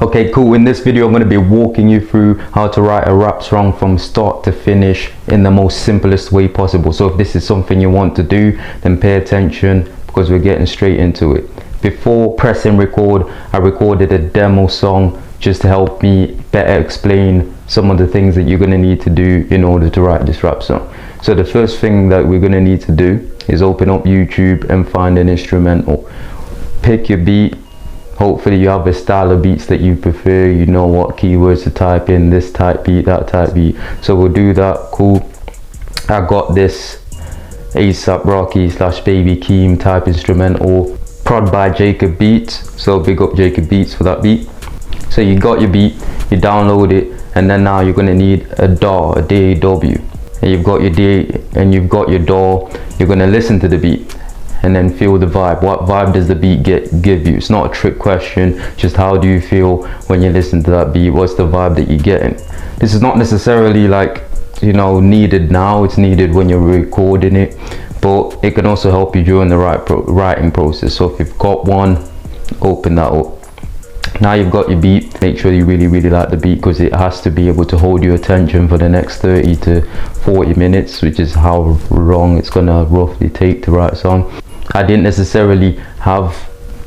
Okay, cool. In this video, I'm going to be walking you through how to write a rap song from start to finish in the most simplest way possible. So if this is something you want to do, then pay attention because we're getting straight into it. Before pressing record, I recorded a demo song just to help me better explain some of the things that you're going to need to do in order to write this rap song. So the first thing that we're going to need to do is open up YouTube and find an instrumental. Pick your beat. Hopefully you have a style of beats that you prefer, you know what keywords to type in, this type beat, that type beat. So we'll do that. Cool. I got this ASAP Rocky / Baby Keem type instrumental, prod by Jacob Beats, so big up Jacob Beats for that beat. So you got your beat, you download it, and then now you're going to need a DAW, a DAW. And you've got your D and you've got your DAW. You're going to listen to the beat and then feel the vibe. What vibe does the beat give you? It's not a trick question, just how do you feel when you listen to that beat? What's the vibe that you're getting? This is not necessarily like, you know, needed now, it's needed when you're recording it, but it can also help you during the writing process. So if you've got one, open that up. Now you've got your beat, make sure you really like the beat, because it has to be able to hold your attention for the next 30 to 40 minutes, which is how long it's gonna roughly take to write a song. I didn't necessarily have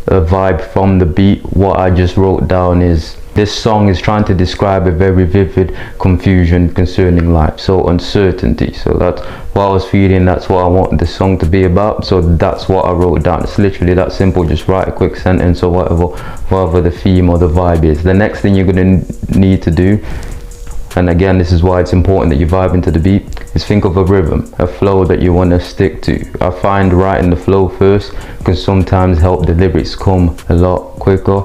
a vibe from the beat. What I just wrote down is this song is trying to describe a very vivid confusion concerning life, so uncertainty. So that's what I was feeling, that's what I wanted the song to be about, so that's what I wrote down. It's literally that simple. Just write a quick sentence or whatever the theme or the vibe is. The next thing you're going to need to do, and again this is why it's important that you vibe into the beat, is think of a rhythm, a flow that you want to stick to. I find writing the flow first can sometimes help the lyrics come a lot quicker.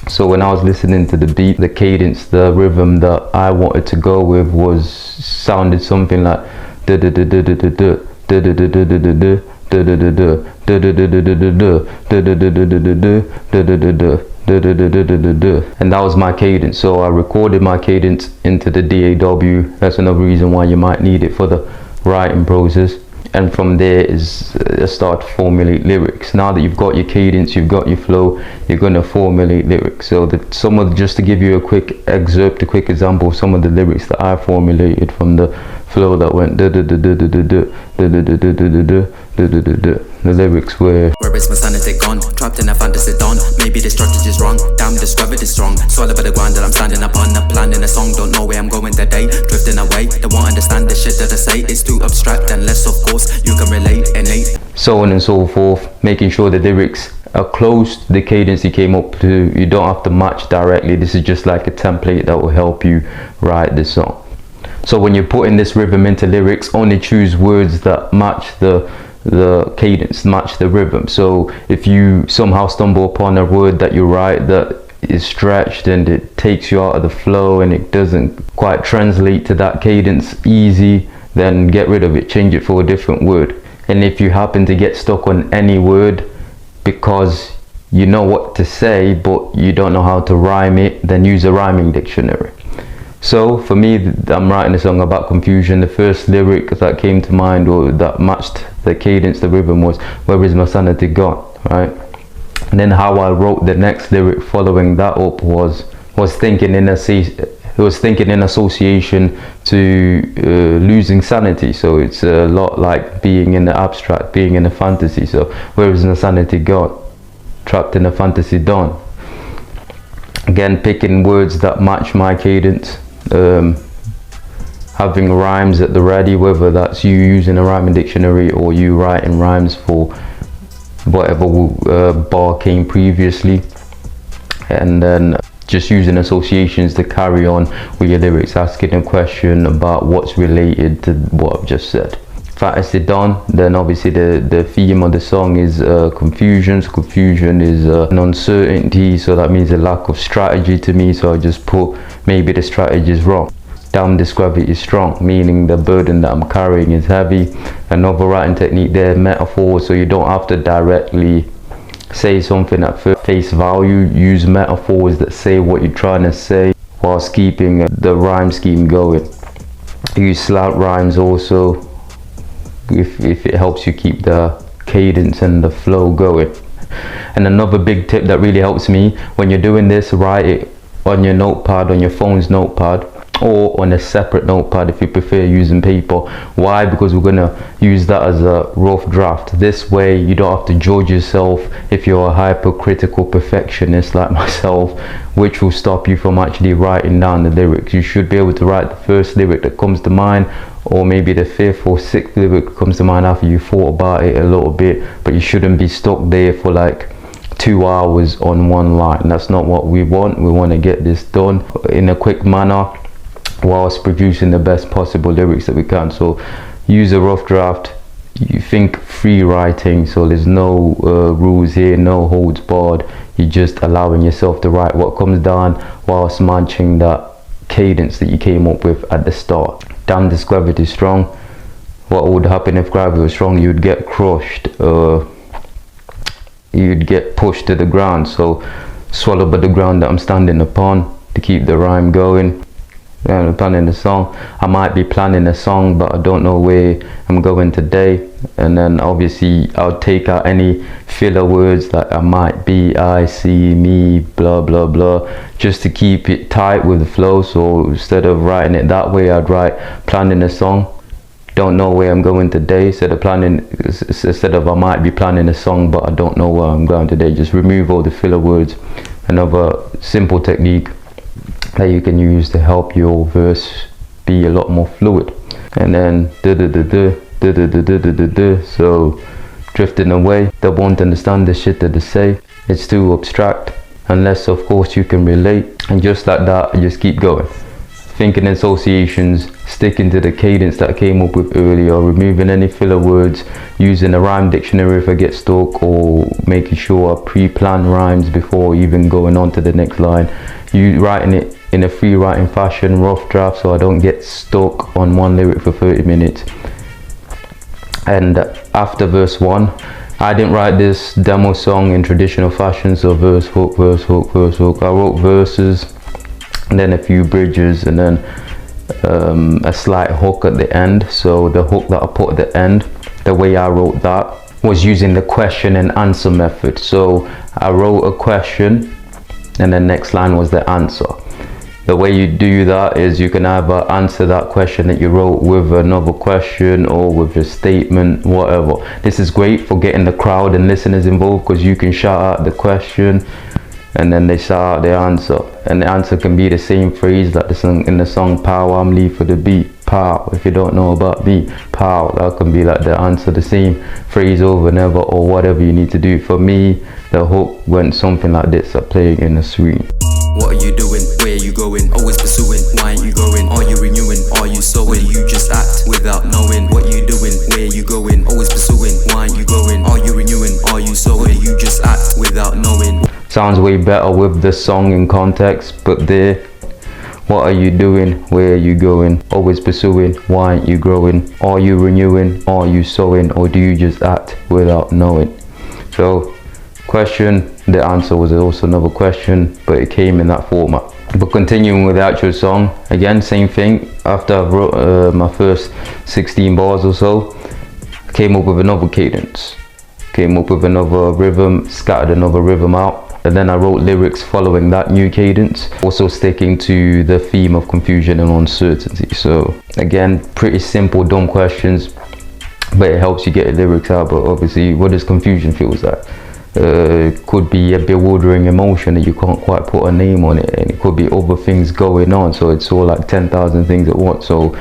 So when I was listening to the beat, the cadence, the rhythm that I wanted to go with sounded something like and that was my cadence. So I recorded my cadence into the DAW. That's another reason why you might need it for the writing process. And from there is start to formulate lyrics. Now that you've got your cadence, you've got your flow, you're going to formulate lyrics. So just to give you a quick excerpt, a quick example of some of the lyrics that I formulated from the flow that went the lyrics were: where is my sanity gone? Trapped in a fantasy dawn. Maybe the strategy's wrong. Damn, this gravity's strong. Swallowed by the ground that I'm standing upon. A plan in a song, don't know where I'm going today. Drifting away, they won't understand the shit that I say. It's too abstract unless of course you can relate, innate. So on and so forth, making sure the lyrics are close to the cadence you came up to. You don't have to match directly. This is just like a template that will help you write the song. So when you're putting this rhythm into lyrics, only choose words that match the cadence, match the rhythm. So if you somehow stumble upon a word that you write that is stretched and it takes you out of the flow and it doesn't quite translate to that cadence easy, then get rid of it, change it for a different word. And if you happen to get stuck on any word because you know what to say but you don't know how to rhyme it, then use a rhyming dictionary. So for me, I'm writing a song about confusion. The first lyric that came to mind or that matched the cadence, the rhythm, was "Where is my sanity gone?" Right? And then how I wrote the next lyric following that up was thinking in association to losing sanity. So it's a lot like being in the abstract, being in a fantasy. So where is my sanity gone? Trapped in a fantasy dawn. Again, picking words that match my cadence. Having rhymes at the ready, whether that's you using a rhyming dictionary or you writing rhymes for whatever bar came previously, and then just using associations to carry on with your lyrics, asking a question about what's related to what I've just said. Fantasy done, then obviously the theme of the song is confusion. So confusion is an uncertainty, so that means a lack of strategy to me. So I just put maybe the strategy is wrong. Damn, this gravity is strong, meaning the burden that I'm carrying is heavy. Another writing technique there, metaphor. So you don't have to directly say something at face value. Use metaphors that say what you're trying to say whilst keeping the rhyme scheme going. Use slant rhymes also, if it helps you keep the cadence and the flow going. And another big tip that really helps me when you're doing this, write it on your notepad, on your phone's notepad, or on a separate notepad if you prefer using paper. Why? Because we're gonna use that as a rough draft. This way you don't have to judge yourself if you're a hypercritical perfectionist like myself, which will stop you from actually writing down the lyrics. You should be able to write the first lyric that comes to mind, or maybe the fifth or sixth lyric that comes to mind after you thought about it a little bit, but you shouldn't be stuck there for like 2 hours on one line. That's not what we want. We want to get this done in a quick manner whilst producing the best possible lyrics that we can. So use a rough draft. You think free writing, so there's no rules here, no holds barred. You're just allowing yourself to write what comes down whilst matching that cadence that you came up with at the start. Damn, this gravity is strong. What would happen if gravity was strong? You'd get crushed, you'd get pushed to the ground. So swallowed by the ground that I'm standing upon, to keep the rhyme going. I'm planning a song. I might be planning a song, but I don't know where I'm going today. And then obviously I'll take out any filler words like I might be, I see, me, blah blah blah, just to keep it tight with the flow. So instead of writing it that way, I'd write planning a song, don't know where I'm going today. Instead of I might be planning a song, but I don't know where I'm going today. Just remove all the filler words. Another simple technique that you can use to help your verse be a lot more fluid. And then so drifting away, they won't understand the shit that they say. It's too abstract, unless of course you can relate. And just like that, I just keep going, thinking associations, sticking to the cadence that I came up with earlier, removing any filler words, using a rhyme dictionary if I get stuck, or making sure I pre-plan rhymes before even going on to the next line. You writing it in a free writing fashion, rough draft, so I don't get stuck on one lyric for 30 minutes. And after verse 1, I didn't write this demo song in traditional fashion, so verse, hook, verse, hook, verse, hook. I wrote verses, and then a few bridges, and then a slight hook at the end. So the hook that I put at the end, the way I wrote that was using the question and answer method. So I wrote a question, and the next line was the answer. The way you do that is you can either answer that question that you wrote with another question or with a statement, whatever. This is great for getting the crowd and listeners involved, because you can shout out the question and then they shout out the answer, and the answer can be the same phrase like the song in the song Power, I'm Lee for the beat, pow. If you don't know about beat, pow, that can be like the answer, the same phrase over and over, or whatever you need to do. For me, the hook went something like this, like playing in a screen. What are you doing? Where are you going? Always pursuing. Why ain't you growing? Are you renewing? Are you sowing? You just act without knowing what you doing. Where are you going? Always pursuing. Why ain't you growing? Are you renewing? Are you sowing? You just act without knowing. Sounds way better with the song in context, but there, what are you doing? Where are you going? Always pursuing. Why aren't you growing? Are you renewing? Are you sowing? Or do you just act without knowing? So question, the answer was also another question, but it came in that format. But continuing with the actual song, again, same thing. After I wrote my first 16 bars or so, I came up with another cadence, came up with another rhythm, scattered another rhythm out, and then I wrote lyrics following that new cadence, also sticking to the theme of confusion and uncertainty. So again, pretty simple, dumb questions, but it helps you get your lyrics out. But obviously, what does confusion feel like? Could be a bewildering emotion that you can't quite put a name on it, and it could be other things going on, so it's all like 10,000 things at once. So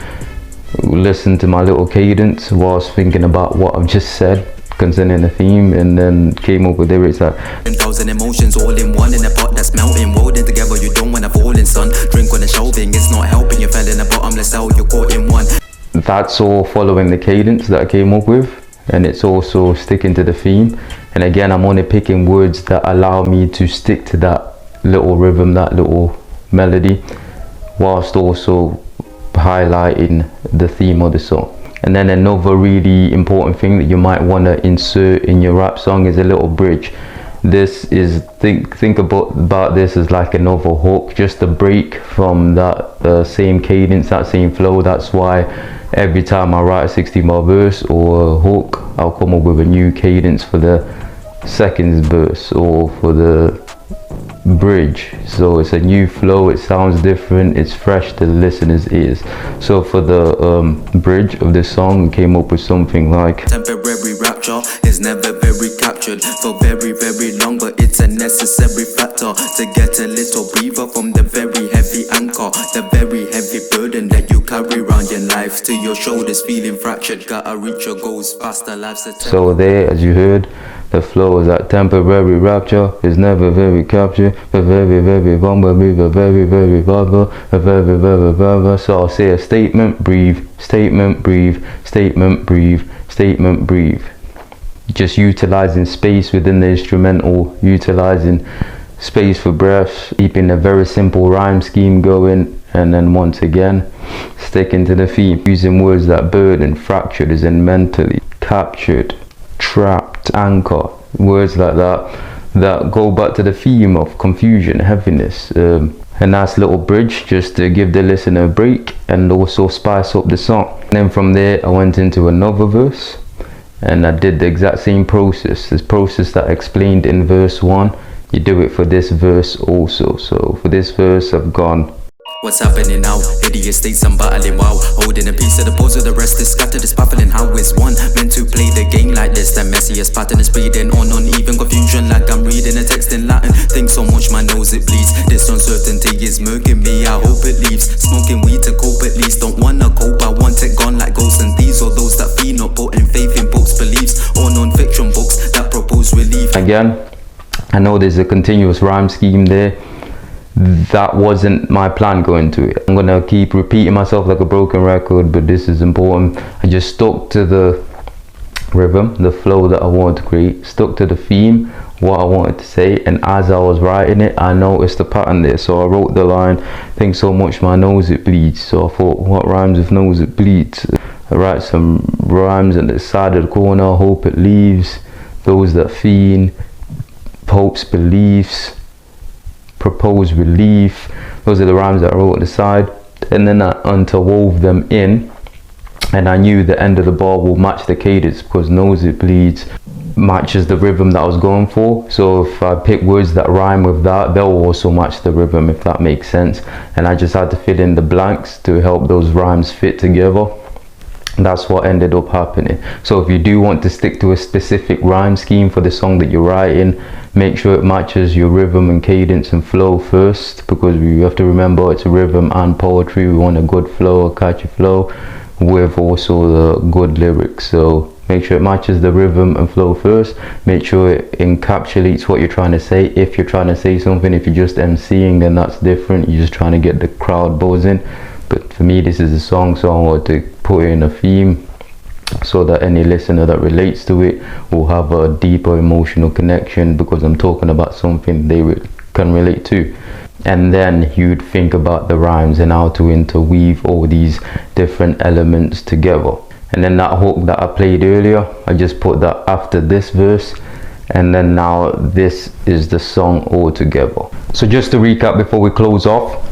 listen to my little cadence whilst thinking about what I've just said concerning the theme, and then came up with lyrics like 10,000 emotions all in one, in a pot that's melting, welding together. You don't wanna fall in, son. Drink on the shelving, it's not helping. You fell in a bottomless hell, you're caught in one. That's all following the cadence that I came up with, and it's also sticking to the theme. And again, I'm only picking words that allow me to stick to that little rhythm, that little melody, whilst also highlighting the theme of the song. And then another really important thing that you might want to insert in your rap song is a little bridge. This is, think about this as like another hook, just a break from that same cadence, that same flow. That's why every time I write a 16-bar verse or a hook, I'll come up with a new cadence for the second verse or for the bridge, so it's a new flow, it sounds different, it's fresh to the listener's ears. So for the bridge of this song, we came up with something like: temporary rapture is never very captured for very, very long, but it's a necessary factor to get a little breather from the very heavy anchor, the very heavy burden that you carry around your life to your shoulders, feeling fractured. Gotta reach your goals faster, life's a so there, as you heard, the flow is that temporary rapture is never very captured, but very, very bumblebee, but very, very bubble, a very, very bubble. So I'll say a statement, breathe, statement, breathe, statement, breathe, statement, breathe. Just utilizing space within the instrumental, utilizing space for breaths, keeping a very simple rhyme scheme going, and then once again sticking to the theme, using words that burden, fractured as in mentally, captured, trapped, anchor, words like that go back to the theme of confusion, heaviness. A nice little bridge just to give the listener a break and also spice up the song. And then from there I went into another verse and I did the exact same process, this process that I explained in verse 1. You do it for this verse also. So for this verse I've gone: what's happening now? Hideous states I'm battling, wow. Holding a piece of the puzzle, the rest is scattered. It's baffling how is one meant to play the game like this. The messiest pattern is breeding on uneven confusion, like I'm reading a text in Latin. Think so much my nose it bleeds. This uncertainty is murking me, I hope it leaves. Smoking weed to cope at least. Don't wanna cope, I want it gone like ghosts and thieves. Or those that feed not putting faith in books, beliefs, or non-fiction books that propose relief. Again, I know there's a continuous rhyme scheme there. That wasn't my plan going to it. I'm gonna keep repeating myself like a broken record, but this is important. I just stuck to the rhythm, the flow that I wanted to create, stuck to the theme, what I wanted to say, and as I was writing it I noticed the pattern there. So I wrote the line, think so much my nose it bleeds. So I thought, what rhymes with nose it bleeds? I write some rhymes at the side of the corner: hope it leaves, those that fiend, hopes, beliefs, propose relief. Those are the rhymes that I wrote at the side, and then I interwove them in, and I knew the end of the bar will match the cadence because nose it bleeds matches the rhythm that I was going for. So if I pick words that rhyme with that, they'll also match the rhythm, if that makes sense. And I just had to fill in the blanks to help those rhymes fit together. That's what ended up happening. So if you do want to stick to a specific rhyme scheme for the song that you're writing, make sure it matches your rhythm and cadence and flow first, because you have to remember it's rhythm and poetry. We want a good flow, a catchy flow with also the good lyrics. So make sure it matches the rhythm and flow first. Make sure it encapsulates what you're trying to say. If you're trying to say something, if you're just emceeing, then that's different. You're just trying to get the crowd buzzing. But for me, this is a song, so I want to put in a theme so that any listener that relates to it will have a deeper emotional connection, because I'm talking about something they can relate to. And then you'd think about the rhymes and how to interweave all these different elements together. And then that hook that I played earlier, I just put that after this verse, and then now this is the song all together. So just to recap before we close off,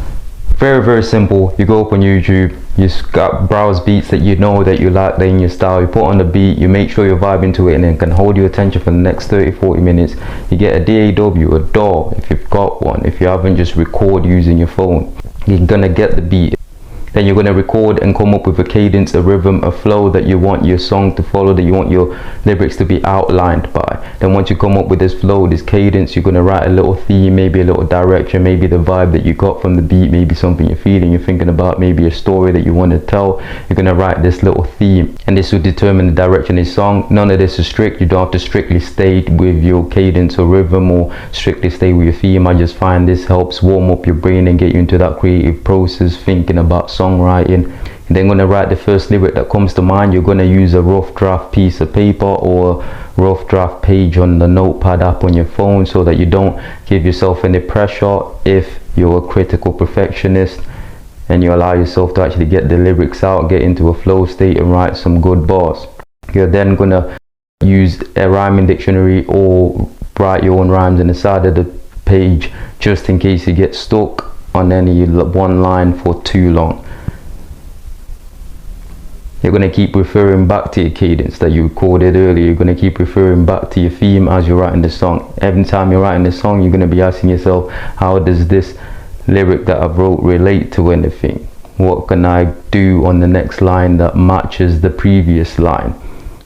very simple. You go up on YouTube, you browse beats that you know that you like, that in your style, you put on the beat, you make sure you're vibing to it, and it can hold your attention for the next 30-40 minutes. You get a DAW, a DAW if you've got one. If you haven't, just record using your phone. You're gonna get the beat. Then you're going to record and come up with a cadence, a rhythm, a flow that you want your song to follow, that you want your lyrics to be outlined by. Then once you come up with this flow, this cadence, you're going to write a little theme, maybe a little direction, maybe the vibe that you got from the beat, maybe something you're feeling, you're thinking about, maybe a story that you want to tell. You're going to write this little theme, and this will determine the direction of the song. None of this is strict. You don't have to strictly stay with your cadence or rhythm or strictly stay with your theme. I just find this helps warm up your brain and get you into that creative process, thinking about songwriting. And then going to write the first lyric that comes to mind. You're going to use a rough draft piece of paper or rough draft page on the notepad app on your phone, so that you don't give yourself any pressure if you're a critical perfectionist, and you allow yourself to actually get the lyrics out, get into a flow state and write some good bars. You're then going to use a rhyming dictionary or write your own rhymes on the side of the page, just in case you get stuck on any one line for too long. You're going to keep referring back to your cadence that you recorded earlier. You're going to keep referring back to your theme as you're writing the song. Every time you're writing the song, you're going to be asking yourself, how does this lyric that I've wrote relate to anything? What can I do on the next line that matches the previous line?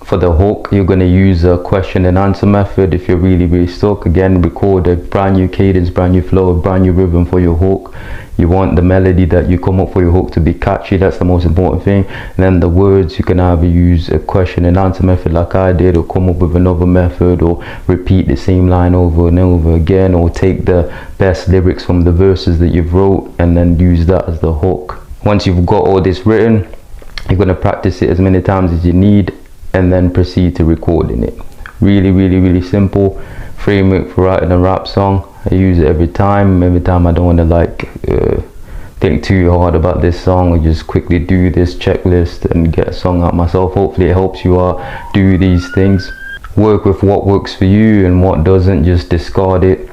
For the hook, you're going to use a question and answer method. If you're really stuck, again, record a brand new cadence, brand new flow, a brand new rhythm for your hook. You want the melody that you come up for your hook to be catchy. That's the most important thing. And then the words, you can either use a question and answer method like I did, or come up with another method, or repeat the same line over and over again, or take the best lyrics from the verses that you've wrote and then use that as the hook. Once you've got all this written, you're going to practice it as many times as you need, and then proceed to recording it. Really simple framework for writing a rap song. I use it every time I don't want to like think too hard about this song, or just quickly do this checklist and get a song out myself. Hopefully it helps you out. Do these things, work with what works for you, and what doesn't, just discard it.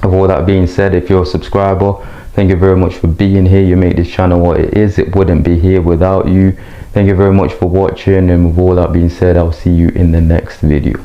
With all that being said, if you're a subscriber, thank you very much for being here. You make this channel what it is. It wouldn't be here without you. Thank you very much for watching, and with all that being said, I'll see you in the next video.